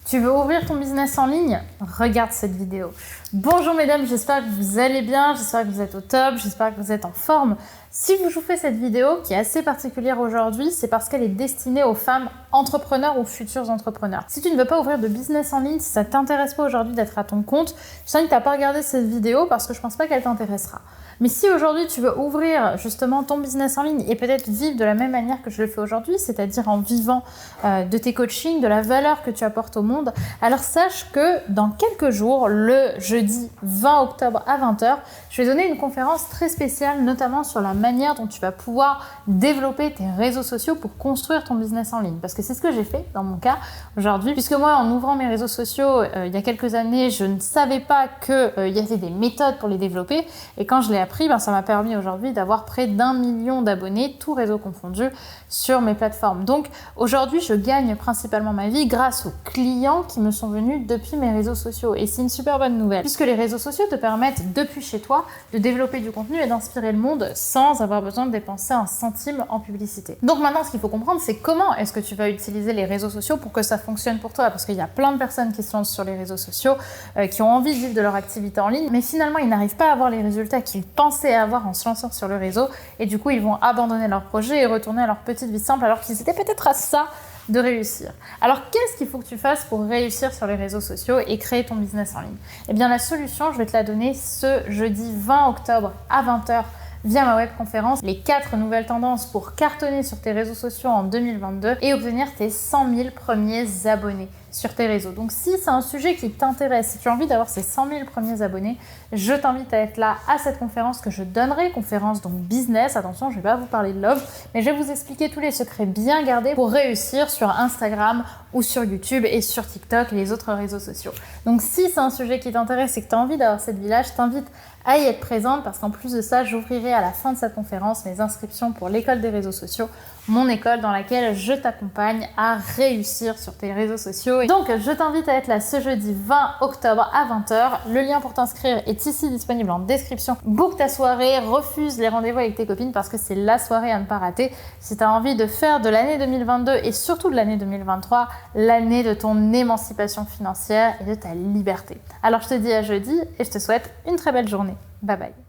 Tu veux ouvrir ton business en ligne? Regarde cette vidéo. Bonjour mesdames, j'espère que vous allez bien, j'espère que vous êtes au top, j'espère que vous êtes en forme. Si je vous fais cette vidéo qui est assez particulière aujourd'hui, c'est parce qu'elle est destinée aux femmes entrepreneurs ou futurs entrepreneurs. Si tu ne veux pas ouvrir de business en ligne, si ça ne t'intéresse pas aujourd'hui d'être à ton compte, je t'invite à pas regarder cette vidéo parce que je pense pas qu'elle t'intéressera. Mais si aujourd'hui tu veux ouvrir justement ton business en ligne et peut-être vivre de la même manière que je le fais aujourd'hui, c'est-à-dire en vivant de tes coachings, de la valeur que tu apportes au monde, alors sache que dans quelques jours, le jeudi 20 octobre à 20h, je vais donner une conférence très spéciale, notamment sur la manière dont tu vas pouvoir développer tes réseaux sociaux pour construire ton business en ligne. Parce que c'est ce que j'ai fait dans mon cas aujourd'hui, puisque moi, en ouvrant mes réseaux sociaux il y a quelques années, je ne savais pas qu'il y avait des méthodes pour les développer. Et quand je l'ai appris, ça m'a permis aujourd'hui d'avoir près d'1 million d'abonnés, tous réseaux confondus, sur mes plateformes. Donc aujourd'hui, je gagne principalement ma vie grâce aux clients qui me sont venus depuis mes réseaux sociaux. Et c'est une super bonne nouvelle, puisque les réseaux sociaux te permettent depuis chez toi de développer du contenu et d'inspirer le monde sans avoir besoin de dépenser un centime en publicité. Donc maintenant, ce qu'il faut comprendre, c'est comment est-ce que tu vas utiliser les réseaux sociaux pour que ça fonctionne pour toi. Parce qu'il y a plein de personnes qui se lancent sur les réseaux sociaux, qui ont envie de vivre de leur activité en ligne, mais finalement, ils n'arrivent pas à avoir les résultats qu'ils pensaient avoir en se lançant sur le réseau. Et du coup, ils vont abandonner leur projet et retourner à leur petite vie simple alors qu'ils étaient peut-être à ça de réussir. Alors, qu'est-ce qu'il faut que tu fasses pour réussir sur les réseaux sociaux et créer ton business en ligne? Eh bien, la solution, je vais te la donner ce jeudi 20 octobre à 20h via ma webconférence, les 4 nouvelles tendances pour cartonner sur tes réseaux sociaux en 2022 et obtenir tes 100 000 premiers abonnés sur tes réseaux. Donc si c'est un sujet qui t'intéresse, si tu as envie d'avoir ces 100 000 premiers abonnés, je t'invite à être là à cette conférence que je donnerai, conférence donc business. Attention, je ne vais pas vous parler de love, mais je vais vous expliquer tous les secrets bien gardés pour réussir sur Instagram ou sur YouTube et sur TikTok et les autres réseaux sociaux. Donc si c'est un sujet qui t'intéresse et que tu as envie d'avoir cette villa, je t'invite à y être présente parce qu'en plus de ça, j'ouvrirai à la fin de cette conférence mes inscriptions pour l'école des réseaux sociaux, mon école dans laquelle je t'accompagne à réussir sur tes réseaux sociaux. Donc, je t'invite à être là ce jeudi 20 octobre à 20h. Le lien pour t'inscrire est ici disponible en description. Book ta soirée, refuse les rendez-vous avec tes copines parce que c'est la soirée à ne pas rater. Si tu as envie de faire de l'année 2022 et surtout de l'année 2023, l'année de ton émancipation financière et de ta liberté. Alors, je te dis à jeudi et je te souhaite une très belle journée. Bye bye.